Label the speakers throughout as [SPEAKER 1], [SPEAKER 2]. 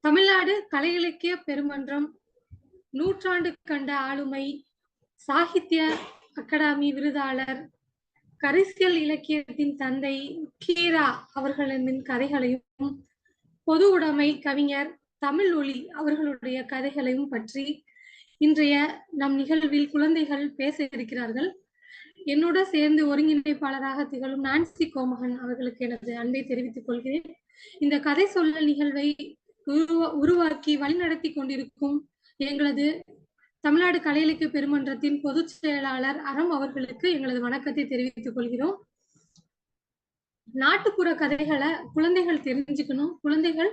[SPEAKER 1] தமிழ்நாடு கலை இலக்கிய பெருமன்றம், நூற்றாண்டு கண்ட ஆளுமை, சாகித்ய அகாடமி விருதாளர், கரிசியல் இலக்கியத்தின் தந்தை கீரா அவர்களின் கதைகளையும், பொது உடைமை கவிஞர் தமிழ் ஒளி அவர்களுடைய கதைகளையும் பற்றி இன்றைய நம் நிகழ்வில் குழந்தைகள் பேச இருக்கிறார்கள். என்னோட சேர்ந்து ஒருங்கிணைப்பாளராக திகழும் நான்சி கோமகன் அவர்களுக்கு எனது அன்பை தெரிவித்துக் கொள்கிறேன். இந்த கதை சொல்லல் நிகழ்வை உருவாக்கி வழிநடத்தி கொண்டிருக்கும் எங்களது தமிழ்நாடு கலை இலக்கிய பெருமன்றத்தின் பொதுச் செயலாளர் அறம் அவர்களுக்கு எங்களது வணக்கத்தை தெரிவித்துக் கொள்கிறோம். நாட்டுப்புற கதைகளை குழந்தைகள் தெரிஞ்சுக்கணும், குழந்தைகள்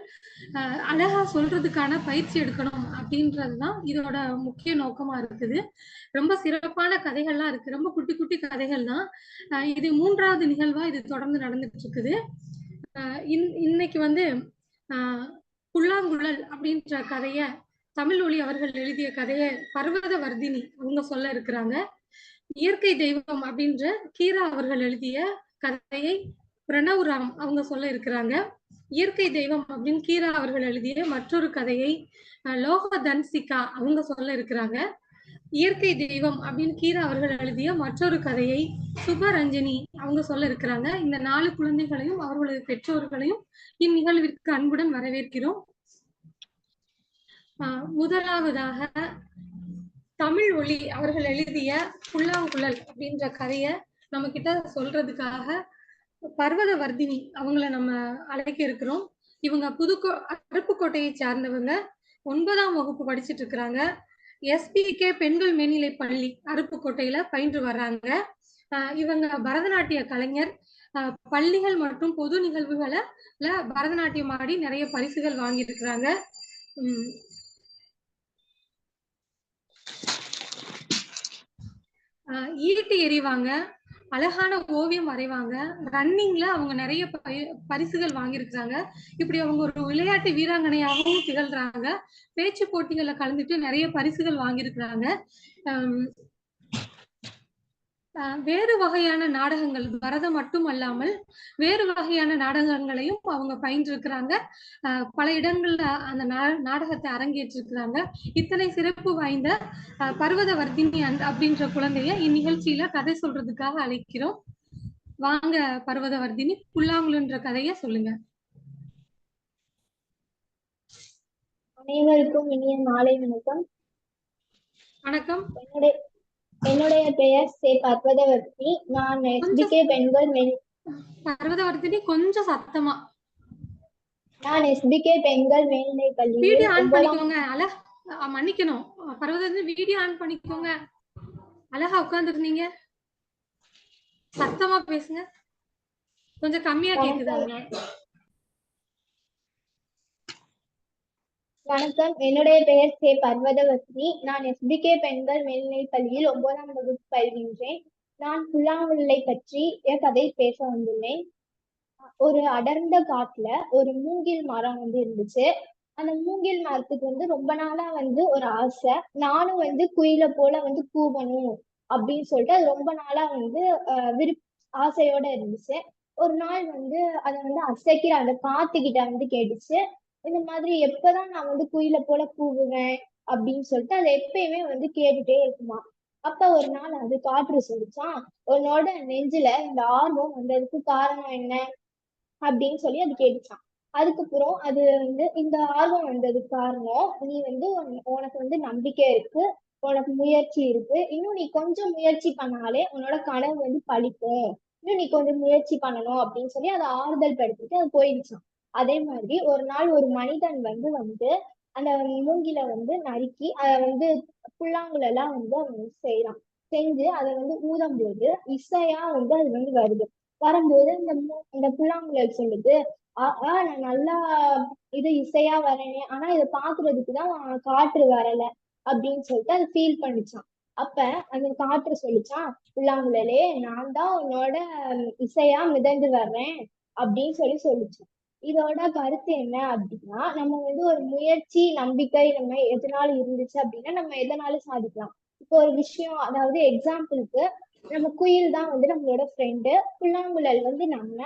[SPEAKER 1] அழகா சொல்றதுக்கான பயிற்சி எடுக்கணும் அப்படின்றதுதான் இதோட முக்கிய நோக்கமா இருக்குது. ரொம்ப சிறப்பான கதைகள்லாம் இருக்கு, ரொம்ப குட்டி குட்டி கதைகள் தான். இது 3வது நிகழ்வா இது தொடர்ந்து நடந்துட்டு இருக்குது. இன்னைக்கு வந்து புல்லாங்குழல் அப்படின்ற கதைய தமிழ் ஒளி அவர்கள் எழுதிய கதையை பர்வத வர்தினி அவங்க சொல்ல இருக்கிறாங்க. இயற்கை தெய்வம் அப்படின்ற கீரா அவர்கள் எழுதிய கதையை பிரணவ் ராம் அவங்க சொல்ல இருக்கிறாங்க. இயற்கை தெய்வம் அப்படின்னு கீரா அவர்கள் எழுதிய மற்றொரு கதையை லோக தன்சிகா அவங்க சொல்ல இருக்கிறாங்க. இயற்கை தெய்வம் அப்படின்னு கீரா அவர்கள் எழுதிய மற்றொரு கதையை சுபரஞ்சனி அவங்க சொல்ல இருக்கிறாங்க. இந்த 4 குழந்தைகளையும் அவர்களது பெற்றோர்களையும் இந்நிகழ்விற்கு அன்புடன் வரவேற்கிறோம். முதலாவதாக தமிழ் ஒளி அவர்கள் எழுதிய புல்லாங்குழல் அப்படின்ற கதைய நம்ம கிட்ட சொல்றதுக்காக பர்வத வர்தினி அவங்கள நம்ம அழைக்க இருக்கிறோம். இவங்க அருப்புக்கோட்டையை சார்ந்தவங்க, 9ஆம் வகுப்பு படிச்சுட்டு இருக்கிறாங்க. SPK பெண்கள் மேல்நிலை பள்ளி அருப்புக்கோட்டையில பயின்று வர்றாங்க. இவங்க பரதநாட்டிய கலைஞர். பள்ளிகள் மற்றும் பொது நிகழ்வுகளை பரதநாட்டியம் ஆடி நிறைய பரிசுகள் வாங்கி இருக்கிறாங்க. ஈட்டி எறிவாங்க, அழகான ஓவியம் வரைவாங்க, ரன்னிங்ல அவங்க நிறைய பரிசுகள் வாங்கியிருக்கிறாங்க. இப்படி அவங்க ஒரு விளையாட்டு வீராங்கனையாகவும் திகழ்றாங்க. பேச்சு போட்டிகள்ல கலந்துட்டு நிறைய பரிசுகள் வாங்கியிருக்கிறாங்க. வேறு வகையான நாடகங்கள், பரதம் மட்டும் அல்லாமல் வேறு வகையான நாடகங்களையும் அவங்க பயின்றிருக்கிறாங்க. பல இடங்கள்ல அந்த நாடகத்தை அரங்கேற்றிருக்கிறாங்க. இத்தனை சிறப்பு வாய்ந்த பர்வத வர்தினி அப்படின்ற குழந்தைய இந்நிகழ்ச்சியில கதை சொல்றதுக்காக அழைக்கிறோம். வாங்க பர்வத வர்தினி, புல்லாங்குழல்ன்ற கதைய சொல்லுங்க.
[SPEAKER 2] அனைவருக்கும் இனிய மாலை வணக்கம்.
[SPEAKER 1] வணக்கம்.
[SPEAKER 2] என்னுடைய பெயர் பர்வதவர்த்தினி. நான் SBK பெண்கள்
[SPEAKER 1] பர்வதவர்த்தினி கொஞ்சம் சத்தமா.
[SPEAKER 2] நான் SBK பெண்கள் மேல்நிலை பள்ளி.
[SPEAKER 1] வீடியோ ஆன் பண்ணிக்கோங்க. மன்னிக்கணும் பர்வதவர்த்தினி, வீடியோ ஆன் பண்ணிக்கோங்க. அழகா உட்கார்ந்துருந்தீங்க, சத்தமா பேசுங்க. கொஞ்சம் கம்மியா கேக்குது.
[SPEAKER 2] வணக்கம், என்னுடைய பெயர் பர்வதவர்த்தினி. நான் SBK பெண்கள் மேல்நிலை பள்ளியில் 9ஆம் வகுப்பு பயில்கின்றேன். நான் புல்லாங்குழலை பற்றி கதை பேச வந்துள்ளேன். ஒரு அடர்ந்த காட்டுல ஒரு மூங்கில் மரம் இருந்துச்சு. அந்த மூங்கில் மரத்துக்கு ரொம்ப நாளா ஒரு ஆசை, நானும் குயில போல கூவணும் அப்படின்னு சொல்லிட்டு அது ரொம்ப நாளா ஆசையோட இருந்துச்சு. ஒரு நாள் அதை அசைக்கிற அந்த காத்துக்கிட்ட கேட்டுச்சு, இந்த மாதிரி எப்பதான் நான் குயில போல கூவுவேன் அப்படின்னு சொல்லிட்டு அதை எப்பயுமே கேட்டுட்டே இருக்குமா. அப்ப ஒரு நாள் அது காற்று சொல்லிச்சான், உன்னோட நெஞ்சுல இந்த ஆர்வம் வந்ததுக்கு காரணம் என்ன அப்படின்னு சொல்லி அது கேட்டுச்சான். அதுக்கப்புறம் அது இந்த ஆர்வம் வந்ததுக்கு காரணம், நீ உனக்கு நம்பிக்கை இருக்கு, உனக்கு முயற்சி இருக்கு, இன்னும் நீ கொஞ்சம் முயற்சி பண்ணாலே உன்னோட கனவு பழிக்கும், இன்னும் நீ கொஞ்சம் முயற்சி பண்ணணும் அப்படின்னு சொல்லி அதை ஆறுதல் படுத்திட்டு அது போயிடுச்சான். அதே மாதிரி ஒரு நாள் ஒரு மனிதன் அந்த மூங்கில நறுக்கி அதை புல்லாங்குழலாம் அவன் செய்யறான். செஞ்சு அதை ஊதும் போது இசையா அது வருது. வரும்போது இந்த புல்லாங்குழல் சொல்லுது, நான் நல்லா இது இசையா வரேனே, ஆனா இதை பாக்குறதுக்குதான் காற்று வரல அப்படின்னு சொல்லிட்டு அது ஃபீல் பண்ணிச்சான். அப்ப அந்த காற்று சொல்லிச்சான், புல்லாங்குழலே நான் தான் உன்னோட இசையா மிதந்து வர்றேன் அப்படின்னு சொல்லிச்சான். இதோட கருத்து என்ன அப்படின்னா, நம்ம ஒரு முயற்சி நம்பிக்கை நம்ம எதனால இருந்துச்சு அப்படின்னா நம்ம எதனாலும் சாதிக்கலாம். இப்போ ஒரு விஷயம், அதாவது எக்ஸாம்பிளுக்கு நம்ம குயில் தான் நம்மளோட ஃப்ரெண்டு, புல்லாங்குழல் நம்ம,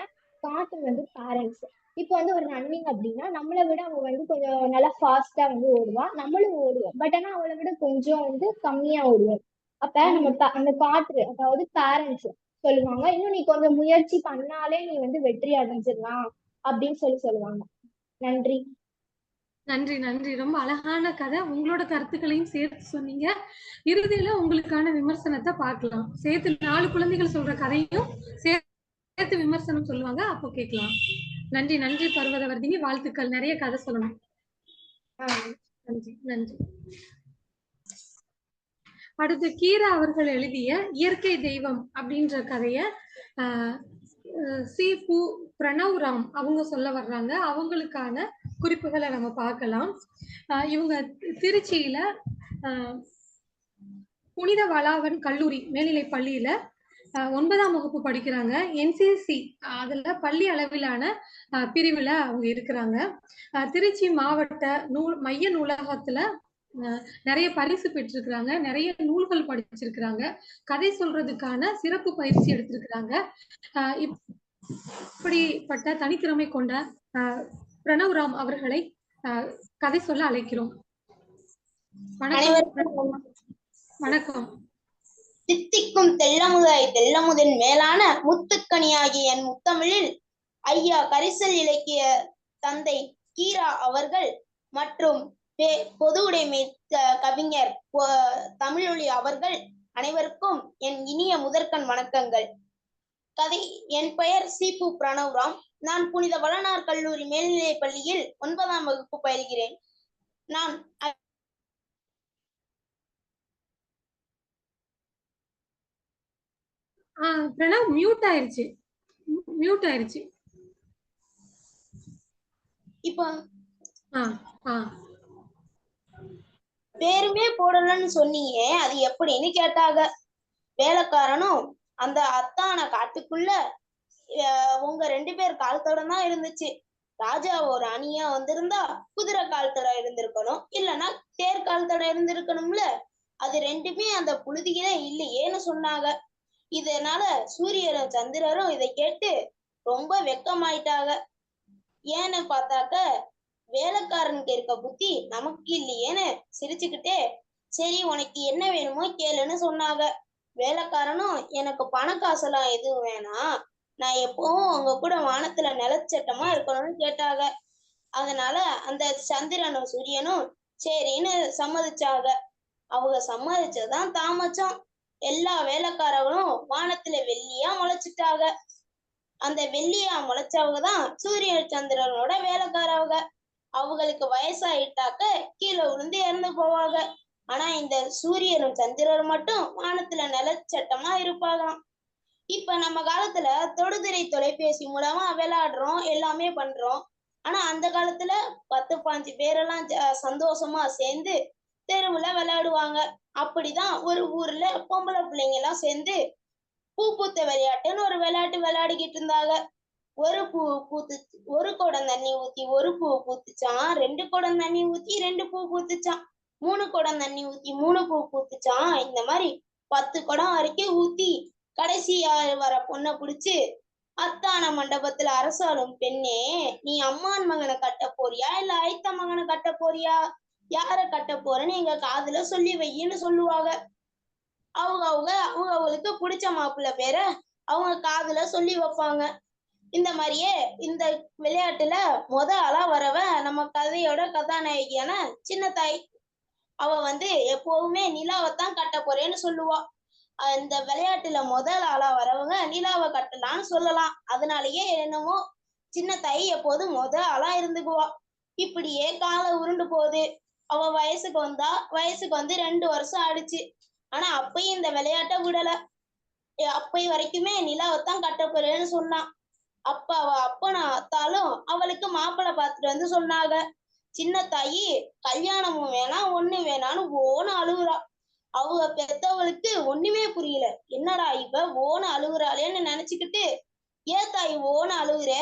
[SPEAKER 2] காட்டு பேரண்ட்ஸ். இப்போ வந்து ஒரு ரன்னிங் அப்படின்னா நம்மளை விட அவ வந்து கொஞ்சம் நல்லா ஃபாஸ்டா வந்து ஓடுவா, நம்மளும் ஓடுவோம். பட் ஆனா அவளை விட கொஞ்சம் வந்து கம்மியா ஓடுவோம். அப்ப நம்ம அந்த காற்று, அதாவது பேரண்ட்ஸ் சொல்லுவாங்க, இன்னும் நீ கொஞ்சம் முயற்சி பண்ணாலே நீ வந்து வெற்றி அடைஞ்சிடலாம் அப்படின்னு சொல்லுவாங்க. நன்றி.
[SPEAKER 1] நன்றி நன்றி. ரொம்ப அழகான கதை. உங்களோட கருத்துக்களையும் சேர்த்து சொன்னீங்க. இறுதியில உங்களுக்கான விமர்சனத்தை பார்க்கலாம். சேர்த்து 4 குழந்தைகள் சொல்ற கதையும் சேர்த்து விமர்சனம் சொல்லுவாங்க. அப்போ கேட்கலாம். நன்றி நன்றி பர்வதவர்தினி. வாழ்த்துக்கள். நிறைய கதை சொல்லணும். நன்றி நன்றி. அடுத்து கீரா அவர்கள் எழுதிய இயற்கை தெய்வம் அப்படின்ற கதைய சி பு பிரணவ்ராம் அவங்க சொல்ல வர்றாங்க. அவங்களுக்கான குறிப்புகளை நம்ம பார்க்கலாம். இவங்க திருச்சியில புனித வளாவன் கல்லூரி மேல்நிலை பள்ளியில 9ஆம் வகுப்பு படிக்கிறாங்க. என்சிசி அதுல பள்ளி அளவிலான பிரிவுல அவங்க இருக்கிறாங்க. திருச்சி மாவட்ட மைய நூலகத்துல நிறைய பரிசு பெற்றிருக்கிறாங்க. நிறைய நூல்கள் படிச்சிருக்கிறாங்க. கதை சொல்றதுக்கான சிறப்பு பயிற்சி எடுத்திருக்கிறாங்க. இப்படிப்பட்ட தனித்திறமை கொண்ட பிரணவ்ராம் அவர்களை கதை சொல்ல அழைக்கிறோம். வணக்கம்.
[SPEAKER 3] தித்திக்கும் தெள்ளமுதாய் தெள்ளமுதன் மேலான முத்துக்கனியாகிய என் முத்தமிழில் ஐயா கரிசல் இலக்கிய தந்தை கீரா அவர்கள் மற்றும் பொது உடைமை கவிஞர் தமிழொலி அவர்கள் அனைவருக்கும் என் இனிய முதற்கண் வணக்கங்கள். கதை. என் பெயர் சி பு பிரணவ்ராம். நான் புனித வளனார் கல்லூரி மேல்நிலை பள்ளியில் 9ஆம் வகுப்பு பயில்கிறேன். நான்
[SPEAKER 1] பிரணவ் மியூட் ஆயிருச்சு.
[SPEAKER 3] இப்போ பேருமே போடலன்னு சொன்னீங்க, அது எப்படின்னு கேட்டாங்க. வேலைக்காரனும் அந்த அத்தான காட்டுக்குள்ள உங்க 2 பேர் கால்தட தான் இருந்துச்சு. ராஜா ஒரு அணியா வந்திருந்தா குதிரை கால்தட இருந்திருக்கணும், இல்லைன்னா தேர் கால்தட இருந்திருக்கணும்ல. அது 2மே அந்த புழுதியில இல்லையேன்னு சொன்னாங்க. இதனால சூரியரும் சந்திரரும் இதை கேட்டு ரொம்ப வெக்கமாயிட்டாங்க. ஏன்னு பார்த்தாக்க வேலைக்காரனுக்கு இருக்க புத்தி நமக்கு இல்லையேன்னு சிரிச்சுக்கிட்டே சரி உனக்கு என்ன வேணுமோ கேளுன்னு சொன்னாங்க. வேலைக்காரனும் எனக்கு பண காசெல்லாம் எதுவும் வேணாம், நான் எப்பவும் உங்க கூட வானத்துல நிலச்சட்டமா இருக்கணும்னு கேட்டாங்க. அதனால அந்த சந்திரனும் சூரியனும் சரின்னு சம்மதிச்சாங்க. அவங்க சம்மதிச்சதுதான் தாமச்சம். எல்லா வேலைக்காரர்களும் வானத்துல வெள்ளியா முளைச்சிட்டாங்க. அந்த வெள்ளியா முளைச்சவங்க தான் சூரிய சந்திரனோட வேலைக்காரவங்க. அவங்களுக்கு வயசாயிட்டாக்க கீழே விழுந்து இறந்து போவாங்க. ஆனா இந்த சூரியனும் சந்திரனும் மட்டும் வானத்துல நிலச்சட்டமா இருப்பாங்களாம். இப்ப நம்ம காலத்துல தொடுதிரை தொலைபேசி மூலமா விளையாடுறோம், எல்லாமே பண்றோம். ஆனா அந்த காலத்துல 10-15 பேரெல்லாம் சந்தோஷமா சேர்ந்து தெருவுல விளையாடுவாங்க. அப்படிதான் ஒரு ஊர்ல பொம்பளை பிள்ளைங்க எல்லாம் சேர்ந்து பூ பூத்த விளையாட்டுன்னு ஒரு விளையாட்டு விளையாடிக்கிட்டு இருந்தாங்க. ஒரு பூ பூத்து ஒரு குடம் தண்ணி ஊத்தி ஒரு பூ பூத்துச்சான், 2 குடம் தண்ணி ஊத்தி 2 பூ பூத்துச்சான், 3 குடம் தண்ணி ஊத்தி 3 பூ பூத்துச்சான். இந்த மாதிரி 10 குடம் வரைக்கும் ஊத்தி கடைசியா வர பொண்ணை பிடிச்சு, அத்தான மண்டபத்துல அரசாளும் பெண்ணே, நீ அம்மான் மகனை கட்ட போறியா இல்ல ஐத்த மகனை கட்ட போறியா, யார கட்ட போறேன்னு எங்க காதுல சொல்லி வையின்னு சொல்லுவாங்க. அவங்களுக்கு பிடிச்ச மாப்பிள்ளை பேர அவங்க காதுல சொல்லி வைப்பாங்க. இந்த மாதிரியே இந்த விளையாட்டுல ஆளா வரவ நம்ம கதையோட கதாநாயகியான சின்ன தாய். அவ வந்து எப்பவுமே நிலாவைத்தான் கட்ட போறேன்னு சொல்லுவா. இந்த விளையாட்டுல ஆளா வரவங்க நிலாவை கட்டலான்னு சொல்லலாம். அதனாலயே என்னமோ சின்ன தாய் எப்போதும் ஆளா இருந்துக்குவா. இப்படியே காலம் உருண்டு போகுது. அவ வயசுக்கு வந்து 2 வருஷம் ஆயிடுச்சு. ஆனா அப்பயும் இந்த விளையாட்டை விடல. அப்பை வரைக்குமே நிலாவைத்தான் கட்ட போறேன்னு சொன்னான். அப்ப அவ அப்பனும் அத்தாலும் அவளுக்கு மாப்பிள்ளை பார்த்துட்டு வந்து சொன்னாங்க. சின்ன தாயி கல்யாணமும் வேணாம் ஒண்ணு வேணான்னு ஓன்னு அழுகுறா. அவங்க பெத்தவளுக்கு ஒண்ணுமே புரியல. என்னடா இவ ஓன்னு அழுகுறாளேன்னு நினைச்சுக்கிட்டு, ஏன் தாய் ஓன்னு அழுகுற,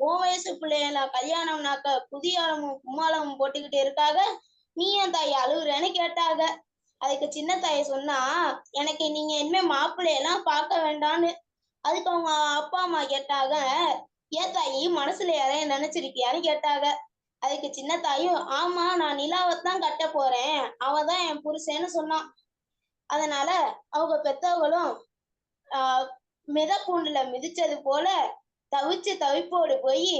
[SPEAKER 3] உன் வயசு பிள்ளைங்கள கல்யாணம்னாக்க புதியாலமும் கும்மாளமும் போட்டுக்கிட்டு இருக்காக, நீ ஏன் தாய் அழுகுறேன்னு கேட்டாங்க. அதுக்கு சின்ன தாய் சொன்னா, எனக்கு நீங்க இனிமே மாப்பிள்ளையெல்லாம் பார்க்க வேண்டான்னு. அதுக்கு அவங்க அப்பா அம்மா கேட்டாங்க, ஏன் தாயி மனசுல யாரையும் நினைச்சிருக்கியான்னு கேட்டாங்க. அதுக்கு சின்ன தாயும், ஆமா நான் நிலாவைத்தான் கட்ட போறேன், அவதான் என் புருஷன்னு சொன்னான். அதனால அவங்க பெத்தவங்களும் ஆஹ் மிதப்பூண்டுல மிதிச்சது போல தவிச்சு தவிப்போடு போய்,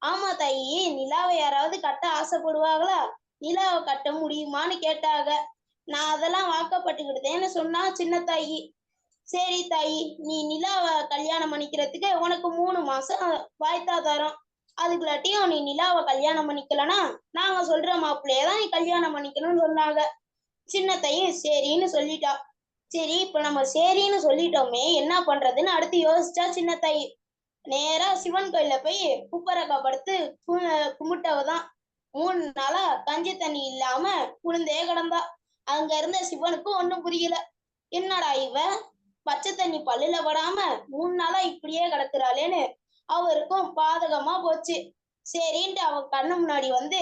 [SPEAKER 3] ஆமா தாயி நிலாவை யாராவது கட்ட ஆசைப்படுவாங்களா, நிலாவை கட்ட முடியுமான்னு கேட்டாங்க. நான் அதெல்லாம் வாக்கப்பட்டுக்கிட்டேன்னு சொன்னா சின்ன தாயி. சரி தாயி, நீ நிலாவை கல்யாணம் பண்ணிக்கிறதுக்கு உனக்கு 3 மாசம் வாய்த்தா தரோம். அதுக்குள்ளாட்டியும் நீ நிலாவை கல்யாணம் பண்ணிக்கலன்னா நாங்க சொல்ற மாப்பிள்ளையதான் நீ கல்யாணம் பண்ணிக்கணும்னு சொன்னாங்க. சின்ன தாயி சரின்னு சொல்லிட்டா. சரி இப்ப நம்ம சரின்னு சொல்லிட்டோமே என்ன பண்றதுன்னு அடுத்து யோசிச்சா சின்ன தாயி. நேரா சிவன் கோயில போய் குப்பரக்கா படுத்து கும்பிட்டவதான். 3 நாளா கஞ்சி தண்ணி இல்லாம குளிந்தே கிடந்தா. அங்க இருந்த சிவனுக்கு ஒண்ணும் புரியல. என்னடா இவ பச்சை தண்ணி பல்லுல படாம 3 நாளா இப்படியே கிடக்குறாளேன்னு அவருக்கும் பாதகமா போச்சு. சரின்ட்டு அவ கண்ணு முன்னாடி வந்து,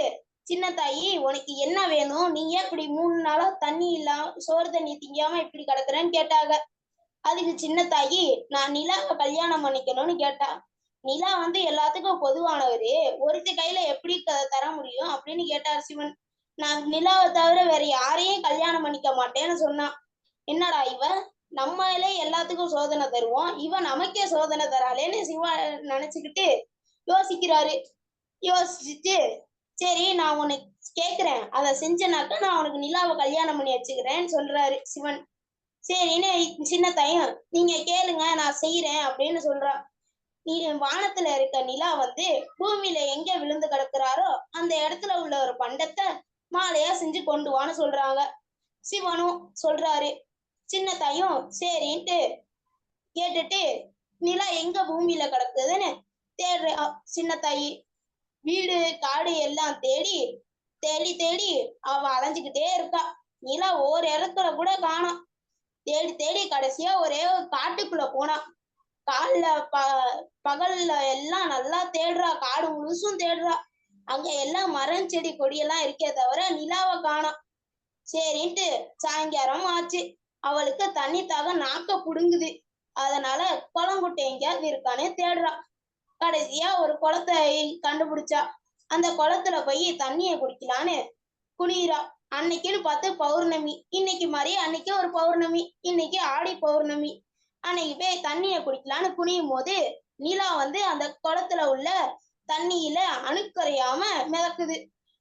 [SPEAKER 3] சின்ன தாயி உனக்கு என்ன வேணும், நீ ஏன் இப்படி 3 நாளா தண்ணி இல்லாம சோறு தண்ணி திங்காம இப்படி கிடக்குறேன்னு கேட்டாங்க. அதுக்கு சின்ன தாயி, நான் நிலாவை கல்யாணம் பண்ணிக்கணும்னு கேட்டா. நிலா எல்லாத்துக்கும் பொதுவானவரு, ஒருத்தி கையில எப்படி தர முடியும் அப்படின்னு கேட்டார் சிவன். நான் நிலாவை தவிர வேற யாரையும் கல்யாணம் பண்ணிக்க மாட்டேன்னு சொன்னான். என்னடா இவ நம்மளே எல்லாத்துக்கும் சோதனை தருவோம், இவ நமக்கே சோதனை தராளேன்னு சிவா நினைச்சுக்கிட்டு யோசிக்கிறாரு. யோசிச்சுட்டு, சரி நான் உனக்கு கேக்குறேன், அதை செஞ்சனாக்க நான் உனக்கு நிலாவை கல்யாணம் பண்ணி வச்சுக்கிறேன்னு சொல்றாரு சிவன். சரின்னு சின்ன தாயும், நீங்க கேளுங்க நான் செய்யறேன் அப்படின்னு சொல்றா. நீ வானத்துல இருக்க நிலா பூமியில எங்க விழுந்து கிடக்குறாரோ அந்த இடத்துல உள்ள ஒரு பண்டத்தை மாலையா செஞ்சு கொண்டு வான்னு சொல்றாங்க. சிவனும் சொல்றாரு. சின்ன தாயும் சரின்ட்டு கேட்டுட்டு நிலா எங்க பூமியில கிடக்குதுன்னு தேடுற சின்ன தாயி. வீடு காடு எல்லாம் தேடி தேடி தேடி அவ அலைஞ்சுக்கிட்டே இருக்கா. நிலா ஒரு இடத்துல கூட காணோம். தேடி தேடி கடைசியா ஒரே ஒரு காட்டுக்குள்ள போனா. காலைல பகல்ல எல்லாம் நல்லா தேடுறா, காடு முழுசும் தேடுறா. அங்க எல்லாம் மரம் செடி கொடியெல்லாம் இருக்கே தவிர நிலாவை காணோம். சரின்ட்டு சாயங்காலம் ஆச்சு. அவளுக்கு தண்ணி தாக நாக்க புடுங்குது. அதனால குளங்குட்டை எங்கேயாவது இருக்கானே தேடுறா. கடைசியா ஒரு குளத்தை கண்டுபிடிச்சா. அந்த குளத்துல போய் தண்ணிய குடிக்கலான்னு குனிறா. அன்னைக்குன்னு பார்த்து பௌர்ணமி. இன்னைக்கு மாதிரி அன்னைக்கு ஒரு பௌர்ணமி. இன்னைக்கு ஆடி பௌர்ணமி. அன்னைக்கு போய் தண்ணிய குடிக்கலான்னு குனியும் போது நிலா அந்த குளத்துல உள்ள தண்ணியில அணுக்கறையாம மிதக்குது.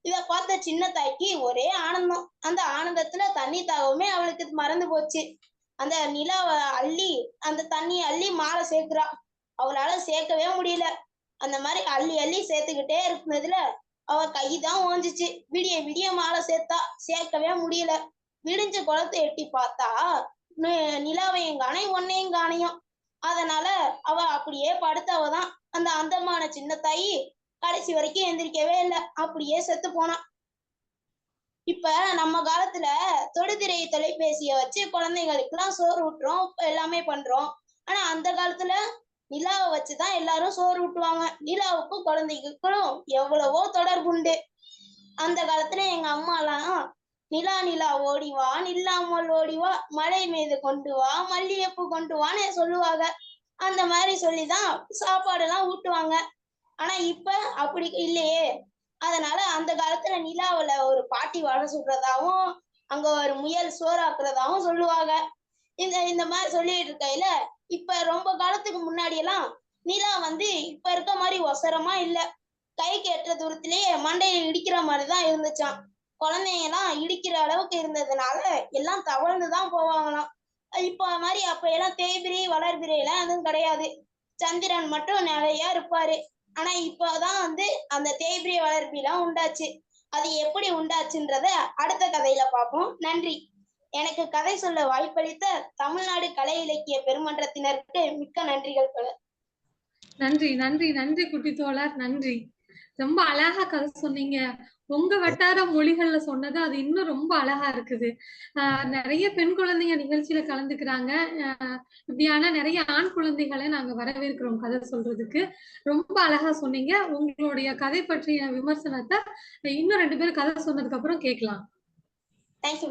[SPEAKER 3] இத பார்த்த சின்ன தாய்க்கு ஒரே ஆனந்தம். அந்த ஆனந்தத்துல தண்ணி தாகவுமே அவளுக்கு மறந்து போச்சு. அந்த நிலாவை அள்ளி அந்த தண்ணியை அள்ளி மாலை சேர்க்கிறா. அவளால சேர்க்கவே முடியல. அந்த மாதிரி அள்ளி அள்ளி சேர்த்துக்கிட்டே இருந்ததுல அவ கைதான் ஓஞ்சிச்சு. விடிய விடிய மாலை சேர்த்தா, சேர்க்கவே முடியல. விடிஞ்ச குளத்தை எட்டி பார்த்தா நிலாவையும் காணையும் ஒன்னையும் காணையும். அதனால அவ அப்படியே படுத்தவதான். அந்த அந்தமான சின்ன தாயி கடைசி வரைக்கும் எந்திரிக்கவே இல்லை. அப்படியே செத்து போனா. இப்ப நம்ம காலத்துல தொடுதிரை தொலைபேசிய வச்சு குழந்தைங்களுக்கு எல்லாம் சோறு ஊட்டுறோம், எல்லாமே பண்றோம். ஆனா அந்த காலத்துல நிலாவை வச்சுதான் எல்லாரும் சோறு ஊட்டுவாங்க. நிலாவுக்கும் குழந்தைகளுக்கும் எவ்வளவோ தொடர்புண்டு. அந்த காலத்துல எங்க அம்மா எல்லாம் நிலா நிலா ஓடிவா, நில்லாமல் ஓடிவா, மழை மீது கொண்டு வா, மல்லிகைப்பூ கொண்டு வான்னு சொல்லுவாங்க. அந்த மாதிரி சொல்லிதான் சாப்பாடு எல்லாம் ஊட்டுவாங்க. ஆனா இப்ப அப்படி இல்லையே. அதனால அந்த காலத்துல நிலாவுல ஒரு பாட்டி வடை சுடுறதாவும் அங்க ஒரு முயல் சோறாக்குறதாவும் சொல்லுவாங்க. இந்த மாதிரி சொல்லிட்டு இருக்கையில இப்ப ரொம்ப காலத்துக்கு முன்னாடி எல்லாம் நிலா இப்ப இருக்க மாதிரி ஒசரமா இல்ல. கைக்கு எட்டுற தூரத்திலேயே மண்டையில இடிக்கிற மாதிரிதான் இருந்துச்சாம். குழந்தைங்க எல்லாம் இடிக்கிற அளவுக்கு இருந்ததுனால எல்லாம் தவழ்ந்துதான் போவாங்களாம். இப்ப மாதிரி அப்ப எல்லாம் தேய்பிரை வளர்பிரை எல்லாம் எதுவும் கிடையாது. சந்திரன் மட்டும் நிறைய இருப்பாரு. ஆனா இப்பதான் அந்த தேய்பிரை வளர்பிரை எல்லாம் உண்டாச்சு. அது எப்படி உண்டாச்சுன்றத அடுத்த கதையில பார்ப்போம். நன்றி. எனக்கு கதை சொல்ல வாய்ப்பளித்த தமிழ்நாடு கலை இலக்கிய பெருமன்றத்தினருக்கு மிக்க நன்றிகள்.
[SPEAKER 1] நன்றி நன்றி நன்றி குட்டி தோழர், நன்றி. ரொம்ப அழகா கதை சொன்னீங்க. உங்க வட்டார மொழிகள்ல சொன்னது அது இன்னும் ரொம்ப அழகா இருக்குது. நிறைய பெண் குழந்தைங்க நிகழ்ச்சியில கலந்துக்கிறாங்க. இப்படியான நிறைய ஆண் குழந்தைகளை நாங்க வரவேற்கிறோம் கதை சொல்றதுக்கு. ரொம்ப அழகா சொன்னீங்க. உங்களுடைய கதை பற்றிய விமர்சனத்தை இன்னும் 2 பேரும் கதை சொன்னதுக்கு அப்புறம் கேட்கலாம்.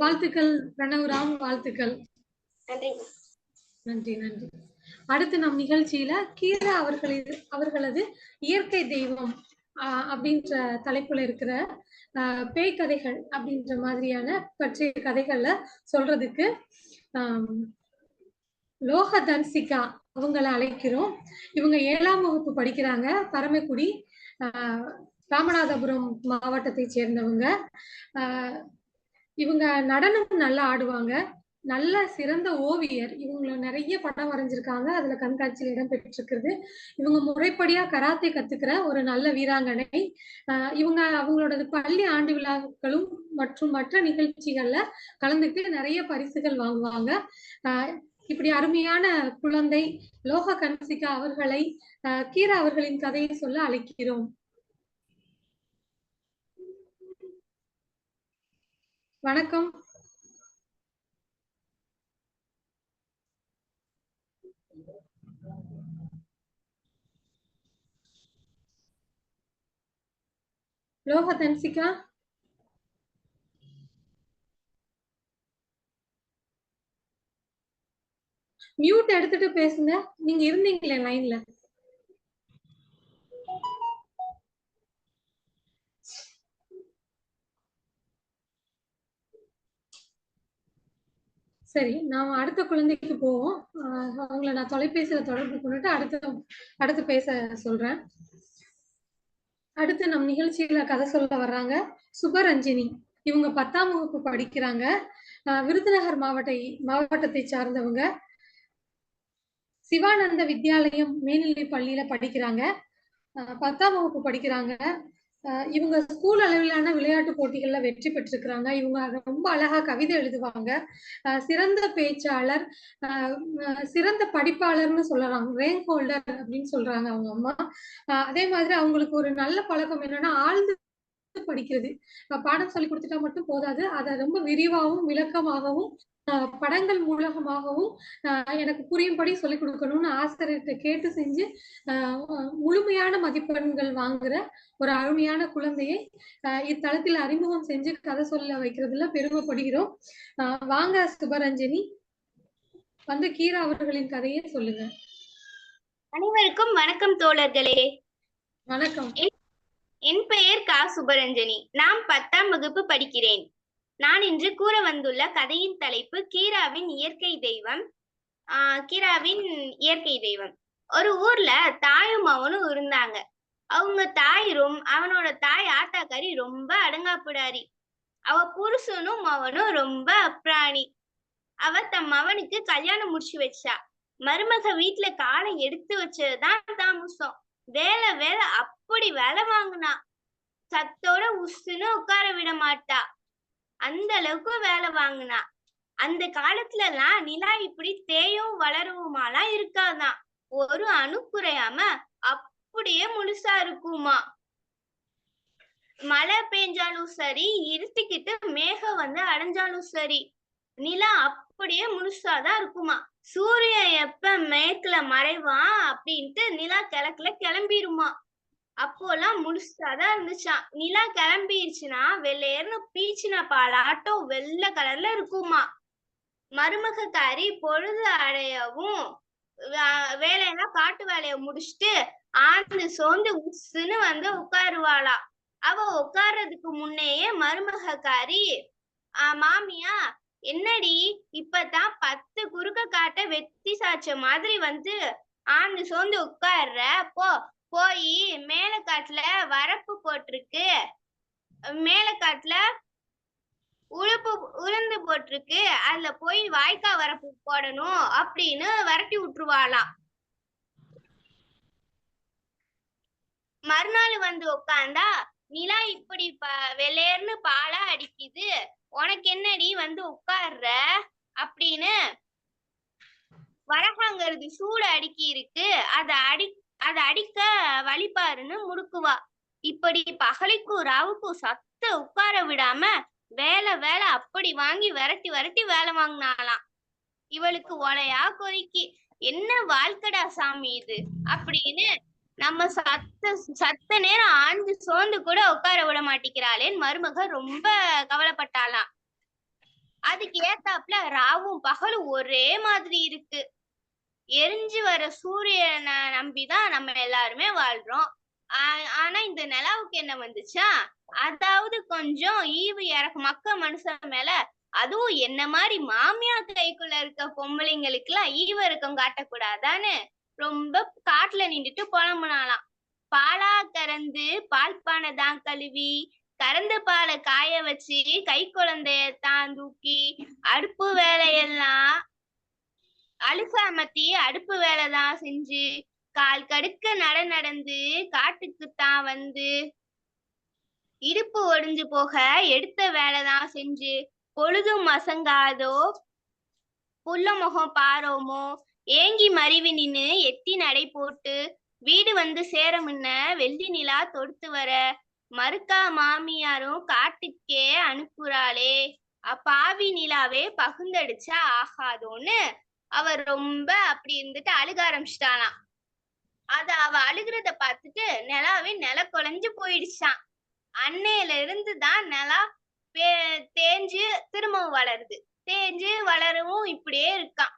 [SPEAKER 1] வாழ்த்துக்கள் பிரணவ் ராம், வாழ்த்துக்கள்.
[SPEAKER 3] நன்றி.
[SPEAKER 1] நன்றி நன்றி. அடுத்து நம் நிகழ்ச்சியில கீரா அவர்களது இயற்கை தெய்வம் அப்படின்ற தலைப்புல இருக்கிற பேய் கதைகள் அப்படின்ற மாதிரியான பற்றிய கதைகள்ல சொல்றதுக்கு லோக தன்சிகா அவங்கள அழைக்கிறோம். இவங்க 7ஆம் வகுப்பு படிக்கிறாங்க. பரமக்குடி ராமநாதபுரம் மாவட்டத்தை சேர்ந்தவங்க. இவங்க நடனம் நல்லா ஆடுவாங்க. நல்ல சிறந்த ஓவியர். இவங்கள நிறைய படம் வரைஞ்சிருக்காங்க. அதுல கண்காட்சியில் இடம் பெற்றிருக்கிறது. இவங்க முறைப்படியா கராத்தே கத்துக்கிற ஒரு நல்ல வீராங்கனை. இவங்க அவங்களோட பள்ளி ஆண்டு விழாக்களும் மற்றும் மற்ற நிகழ்ச்சிகள்ல கலந்துட்டு நிறைய பரிசுகள் வாங்குவாங்க. இப்படி அருமையான குழந்தை லோக கன்சிகா அவர்களை கீரா அவர்களின் கதையை சொல்ல அழைக்கிறோம். வணக்கம். லோக தன்சிகா, மியூட் எடுத்துட்டு பேசுங்க. நீங்க இருந்தீங்களே லைன்ல. சரி, நாம அடுத்த குழந்தைக்கு போவோம். அவங்கள நான் தொலைபேசியில தொடர்பு கொண்டுட்டு அடுத்து பேச சொல்றேன். அடுத்து நம் நிகழ்ச்சியில கதை சொல்ல வர்றாங்க சுபரஞ்சினி. இவங்க 10ஆம் வகுப்பு படிக்கிறாங்க. விருதுநகர் மாவட்டத்தை சார்ந்தவங்க. சிவானந்த வித்யாலயம் மேல்நிலை பள்ளியில படிக்கிறாங்க. 10ஆம் வகுப்பு படிக்கிறாங்க. இவங்க ஸ்கூல் அளவிலான விளையாட்டு போட்டிகள்ல வெற்றி பெற்றிருக்கிறாங்க. இவங்க ரொம்ப அழகா கவிதை எழுதுவாங்க. சிறந்த பேச்சாளர், சிறந்த படிப்பாளர்னு சொல்லலாம். ரேங்க் ஹோல்டர் அப்படின்னு சொல்றாங்க அவங்க அம்மா. அதே மாதிரி அவங்களுக்கு ஒரு நல்ல பழக்கம் என்னன்னா ஆழ்ந்து படிக்கிறது. பாடம் சொல்லி கொடுத்துட்டா மட்டும் போதாது. அதை ரொம்ப விரிவாகவும் விளக்கமாகவும் படங்கள் மூலமாகவும் எனக்கு புரியும்படி சொல்லிக் கொடுக்கணும்னு ஆசிரியர்கிட்ட கேட்டு செஞ்சு முழுமையான மதிப்பெண்கள் வாங்குற ஒரு அருமையான குழந்தையை இத்தளத்தில் அறிமுகம் செஞ்சு கதை சொல்ல வைக்கிறதுல பெருமைப்படுகிறோம். வாங்க சுபரஞ்சனி, வந்து கீரா அவர்களின் கதையை சொல்லுங்க.
[SPEAKER 4] அனைவருக்கும் வணக்கம் தோழர்களே.
[SPEAKER 1] வணக்கம்.
[SPEAKER 4] என் பெயர் கா சுபரஞ்சனி. நான் 10ஆம் வகுப்பு படிக்கிறேன். நான் இன்று கூற வந்துள்ள கதையின் தலைப்பு கீராவின் இயற்கை தெய்வம். கீராவின் இயற்கை தெய்வம். ஒரு ஊர்ல தாயும் அவனும் இருந்தாங்க. அவங்க அவனோட தாய் ஆத்தாக்காரி ரொம்ப அடங்காப்பிடாரி. அவ புருஷனும் அவனும் ரொம்ப அப்ராணி. அவ தம் மவனுக்கு கல்யாணம் முடிச்சு வச்சா. மருமக வீட்டுல காலை எடுத்து வச்சதுதான் தாமசம். வேலை அப்படி வேலை வாங்கினா. சத்தோட உசுன்னு உட்கார விட மாட்டா. அந்த அளவுக்கு வேலை வாங்கினா. அந்த காலத்துல எல்லாம் நிலா இப்படி தேயும் வளருமாலாம் இருக்காதான். ஒரு அணு குறையாம அப்படியே முழுசா இருக்குமா. மழை பெஞ்சாலும் சரி, இருட்டிக்கிட்டு மேகம் வந்து அடைஞ்சாலும் சரி, நிலா அப்படியே முழுசாதான் இருக்குமா. சூரியன் எப்ப மேற்குல மறைவான் அப்படின்ட்டு நிலா கிழக்குல கிளம்பிருமா. அப்போலாம் முழுசாதான் இருந்துச்சான். நிலா கிளம்பிருச்சுன்னா வெள்ளையர்னு பீச்சின பாலாட்டம் வெள்ளை கலர்ல இருக்குமா. மருமகக்காரி பொழுது அடையவும் வேலையெல்லாம் காட்டு வேலைய முடிச்சுட்டு ஆழ்ந்து சோர்ந்து உசுன்னு வந்து உட்காருவாளா. அவ உட்கார்றதுக்கு முன்னையே மருமகக்காரி மாமியா, என்னடி இப்பதான் 10 குறுக்க காட்ட வெட்டி சாச்ச மாதிரி வந்து ஆழ்ந்து சோர்ந்து உட்கார்ற, போய் மேலக்காட்டுல வரப்பு போட்டிருக்கு, மேலக்காட்டுல உளுந்து போட்டிருக்கு, அதுல போய் வாய்க்கா வரப்பு போடணும் அப்படின்னு விரட்டி விட்டுருவாளாம். மறுநாள் வந்து உட்காந்தா, நிலா இப்படி வெளேர்னு பாலா அடிக்குது, உனக்கு என்னடி வந்து உட்கார்ற அப்படின்னு வரகாங்கிறது சூடு அடுக்கி இருக்கு, அதை அடிக்க வழிபாருன்னு முடுக்குவா. இப்படி பகலிக்கும் ராவுக்கும் சத்த உட்கார விடாம வேலை அப்படி வாங்கி விரட்டி வேலை வாங்கினாலாம். இவளுக்கு ஒலையா கொதிக்கி, என்ன வாழ்க்கடா சாமி இது அப்படின்னு நம்ம சத்த நேரம் ஆஞ்சு சோர்ந்து கூட உட்கார விட மாட்டேங்கிறாளேன்னு மருமக ரொம்ப கவலைப்பட்டாலாம். அதுக்கு ஏத்தாப்புல ராவும் பகலும் ஒரே மாதிரி இருக்கு. எரிஞ்சு வர சூரியனை நம்பிதான் நம்ம எல்லாருமே வாழ்றோம். ஆனா இந்த நிலாவுக்கு என்ன வந்துச்சா, அதாவது கொஞ்சம் ஈவு இறக்கு மக்க மனுஷன் மேல, அதுவும் என்ன மாதிரி மாமியார் கைக்குள்ள இருக்க பொம்பளைங்களுக்கு எல்லாம் ஈவு இறக்கம் காட்டக்கூடாதான்னு ரொம்ப காட்டுல நின்றுட்டு புலம்புனாலாம். பாலா கறந்து பால் பானை தான் கழுவி, கறந்த பாலை காய வச்சு கை குழந்தைய தான் தூக்கி, அடுப்பு வேலையெல்லாம் அழுசாமத்தி அடுப்பு வேலைதான் செஞ்சு, கால் கடுக்க நடந்து காட்டுக்குத்தான் வந்து, இடுப்பு ஒடிஞ்சு போக எடுத்த வேலைதான் செஞ்சு, பொழுதும் மசங்காதோ புள்ள முகம் பாரோமோ, ஏங்கி மறிவி நின்னு எட்டி நடை போட்டு, வீடு வந்து சேர முன்ன வெள்ளி நிலா தொடுத்து வர, மறுக்கா மாமியாரும் காட்டுக்கே அனுப்புறாளே, அப்பாவி நிலாவே பகுந்தடிச்சா ஆகாதோன்னு அவர் ரொம்ப அப்படி இருந்துட்டு அழுக ஆரம்பிச்சிட்டாளாம். அவ அழுகிறத பார்த்துட்டு நிலாவே நில குலைஞ்சு போயிடுச்சான். அன்னையில இருந்து தான் நிலா தேஞ்சு திரும்பவும் வளருது. தேஞ்சு வளரவும் இப்படியே இருக்கான்.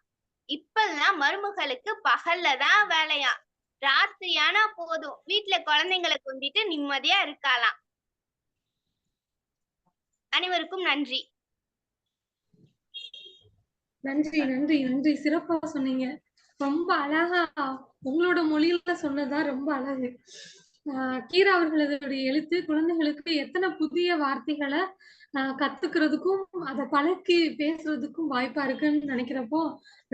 [SPEAKER 4] இப்பெல்லாம் மருமகளுக்கு பகல்ல தான் வேலையா, ராத்திரியானா போதும் வீட்டுல குழந்தைங்களை கொண்டிட்டு நிம்மதியா இருக்கலாம். அனைவருக்கும் நன்றி.
[SPEAKER 1] நன்றி நன்றி நன்றி. சிறப்பா சொன்னீங்க. ரொம்ப அழகா உங்களோட மொழியில சொன்னதுதான் ரொம்ப அழகு. கீரா அவர்களுடைய எழுத்து குழந்தைகளுக்கு எத்தனை புதிய வார்த்தைகளை கத்துக்கிறதுக்கும் அதை பழக்கி பேசுறதுக்கும் வாய்ப்பா இருக்குன்னு நினைக்கிறப்போ